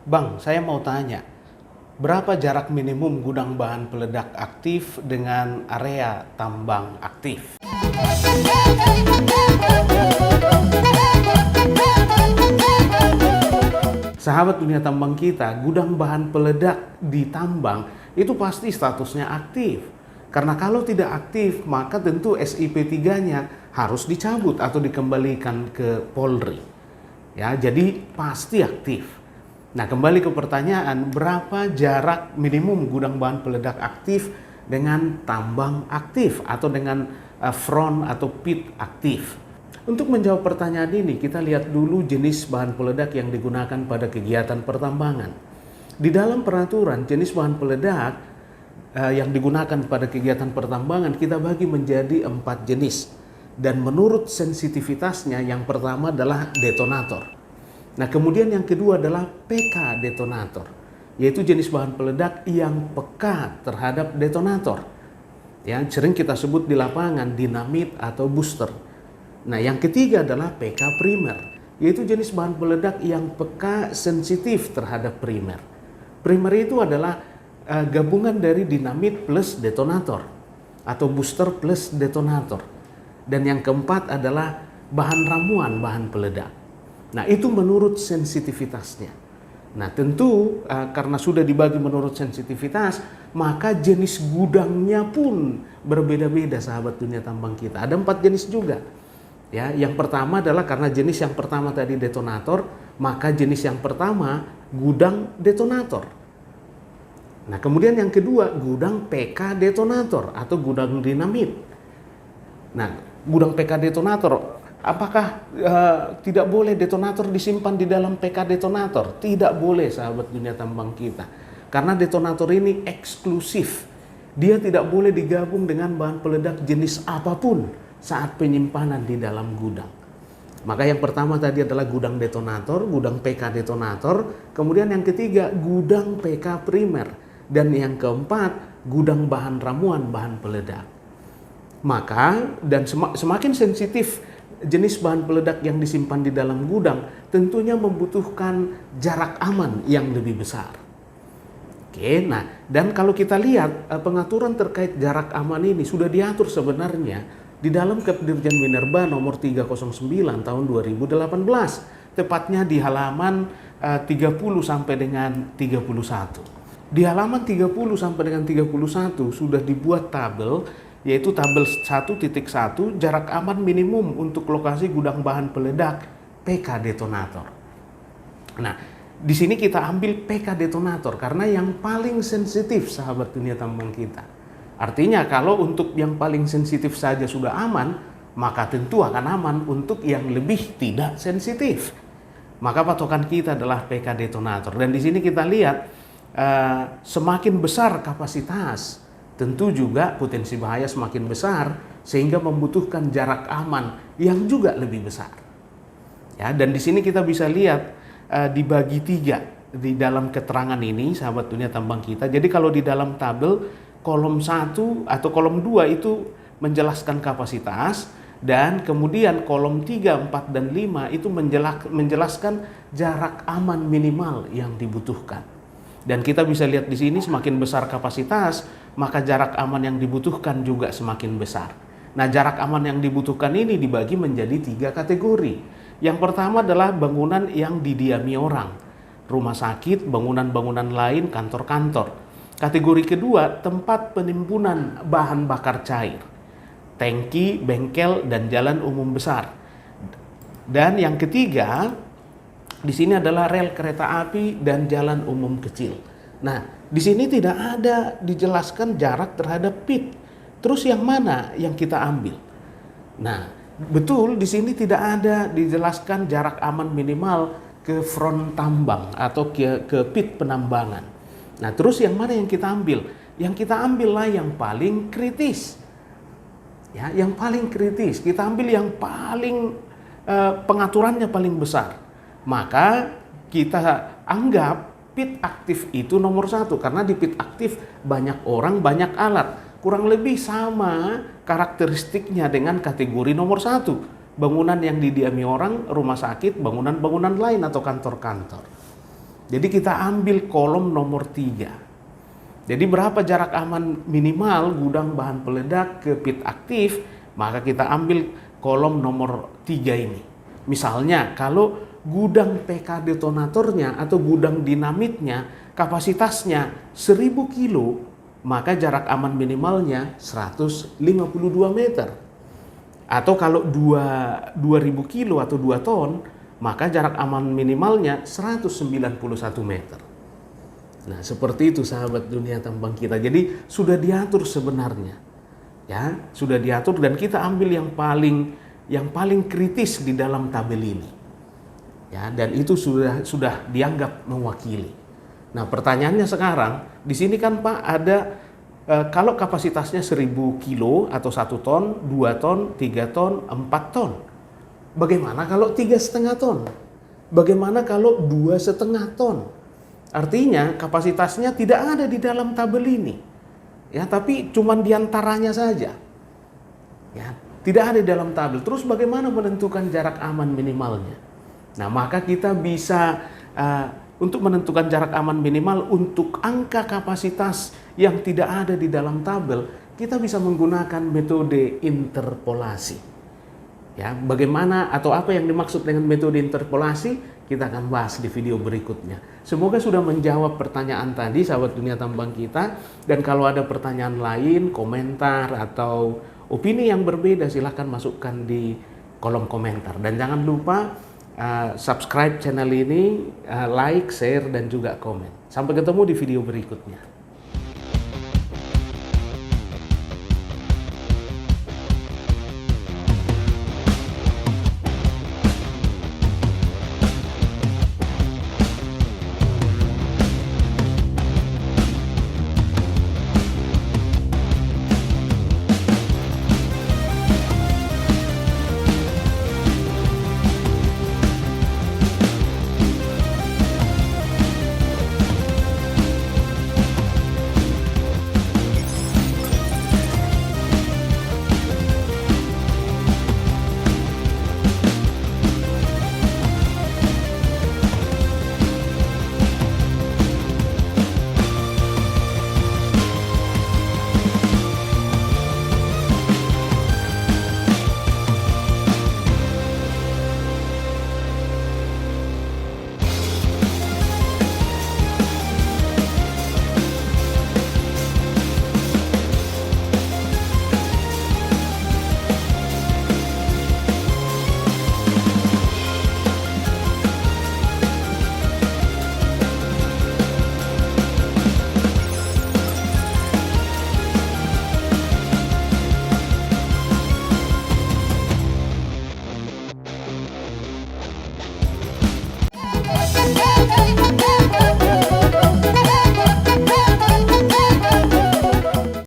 Bang, saya mau tanya, berapa jarak minimum gudang bahan peledak aktif dengan area tambang aktif? Sahabat dunia tambang kita, gudang bahan peledak di tambang itu pasti statusnya aktif. Karena kalau tidak aktif, maka tentu SIP 3-nya harus dicabut atau dikembalikan ke Polri. Ya, jadi pasti aktif. Nah, kembali ke pertanyaan, berapa jarak minimum gudang bahan peledak aktif dengan tambang aktif atau dengan front atau pit aktif? Untuk menjawab pertanyaan ini, kita lihat dulu jenis bahan peledak yang digunakan pada kegiatan pertambangan. Di dalam peraturan, jenis bahan peledak yang digunakan pada kegiatan pertambangan kita bagi menjadi 4 jenis. Dan menurut sensitivitasnya, yang pertama adalah detonator. Nah, kemudian yang kedua adalah PK detonator, yaitu jenis bahan peledak yang peka terhadap detonator. Yang sering kita sebut di lapangan dinamit atau booster. Nah, yang ketiga adalah PK primer, yaitu jenis bahan peledak yang peka sensitif terhadap primer. Primer itu adalah gabungan dari dinamit plus detonator atau booster plus detonator. Dan yang keempat adalah bahan ramuan bahan peledak. Nah, itu menurut sensitivitasnya. Nah, tentu karena sudah dibagi menurut sensitivitas, maka jenis gudangnya pun berbeda-beda, sahabat dunia tambang kita. Ada 4 jenis juga. Ya, yang pertama adalah karena jenis yang pertama tadi detonator, maka jenis yang pertama gudang detonator. Nah, kemudian yang kedua gudang PK detonator atau gudang dinamit. Nah, gudang PK detonator, apakah tidak boleh detonator disimpan di dalam PK detonator? Tidak boleh, sahabat dunia tambang kita. Karena detonator ini eksklusif. Dia tidak boleh digabung dengan bahan peledak jenis apapun saat penyimpanan di dalam gudang. Maka yang pertama tadi adalah gudang detonator, gudang PK detonator, kemudian yang ketiga gudang PK primer, dan yang keempat gudang bahan ramuan bahan peledak. Maka dan semakin sensitif jenis bahan peledak yang disimpan di dalam gudang, tentunya membutuhkan jarak aman yang lebih besar. Oke, nah, dan kalau kita lihat pengaturan terkait jarak aman ini sudah diatur sebenarnya di dalam Kepdirjen Minerba nomor 309 tahun 2018, tepatnya di halaman 30 sampai dengan 31. Di halaman 30 sampai dengan 31 sudah dibuat tabel, yaitu tabel 1.1 jarak aman minimum untuk lokasi gudang bahan peledak PK detonator. Nah, di sini kita ambil PK detonator karena yang paling sensitif, sahabat dunia tambang kita. Artinya kalau untuk yang paling sensitif saja sudah aman, maka tentu akan aman untuk yang lebih tidak sensitif. Maka patokan kita adalah PK detonator. Dan di sini kita lihat semakin besar kapasitas, tentu juga potensi bahaya semakin besar, sehingga membutuhkan jarak aman yang juga lebih besar. Ya, dan di sini kita bisa lihat dibagi 3 di dalam keterangan ini, sahabat dunia tambang kita. Jadi kalau di dalam tabel kolom 1 atau kolom 2 itu menjelaskan kapasitas, dan kemudian kolom 3, 4, dan 5 itu menjelaskan jarak aman minimal yang dibutuhkan. Dan kita bisa lihat di sini semakin besar kapasitas, maka jarak aman yang dibutuhkan juga semakin besar. Nah, jarak aman yang dibutuhkan ini dibagi menjadi 3 kategori. Yang pertama adalah bangunan yang didiami orang, rumah sakit, bangunan-bangunan lain, kantor-kantor. Kategori kedua, tempat penimbunan bahan bakar cair, tangki, bengkel, dan jalan umum besar. Dan yang ketiga, di sini adalah rel kereta api dan jalan umum kecil. Nah, di sini tidak ada dijelaskan jarak terhadap pit. Terus yang mana yang kita ambil? Nah, betul di sini tidak ada dijelaskan jarak aman minimal ke front tambang atau ke pit penambangan. Nah, terus yang mana yang kita ambil? Yang kita ambillah yang paling kritis. Ya, yang paling kritis. Kita ambil yang paling pengaturannya paling besar. Maka kita anggap pit aktif itu nomor 1. Karena di pit aktif banyak orang, banyak alat. Kurang lebih sama karakteristiknya dengan kategori nomor 1. Bangunan yang didiami orang, rumah sakit, bangunan-bangunan lain atau kantor-kantor. Jadi kita ambil kolom nomor 3. Jadi berapa jarak aman minimal gudang bahan peledak ke pit aktif, maka kita ambil kolom nomor 3 ini. Misalnya kalau gudang PK detonatornya atau gudang dinamitnya kapasitasnya 1000 kilo, maka jarak aman minimalnya 152 meter. Atau kalau 2000 kilo atau 2 ton, maka jarak aman minimalnya 191 meter. Nah, seperti itu sahabat dunia tambang kita. Jadi sudah diatur sebenarnya. Ya, sudah diatur dan kita ambil yang paling kritis di dalam tabel ini. Ya, dan itu sudah dianggap mewakili. Nah, pertanyaannya sekarang, di sini kan Pak ada kalau kapasitasnya 1000 kilo atau 1 ton, 2 ton, 3 ton, 4 ton. Bagaimana kalau 3,5 ton? Bagaimana kalau 2,5 ton? Artinya kapasitasnya tidak ada di dalam tabel ini. Ya, tapi cuma diantaranya saja. Ya, tidak ada di dalam tabel. Terus bagaimana menentukan jarak aman minimalnya? Nah, maka kita bisa untuk menentukan jarak aman minimal untuk angka kapasitas yang tidak ada di dalam tabel, kita bisa menggunakan metode interpolasi. Ya, bagaimana atau apa yang dimaksud dengan metode interpolasi, kita akan bahas di video berikutnya. Semoga sudah menjawab pertanyaan tadi, sahabat dunia tambang kita. Dan kalau ada pertanyaan lain, komentar, atau opini yang berbeda, silahkan masukkan di kolom komentar. Dan jangan lupa subscribe channel ini, like, share, dan juga komen. Sampai ketemu di video berikutnya.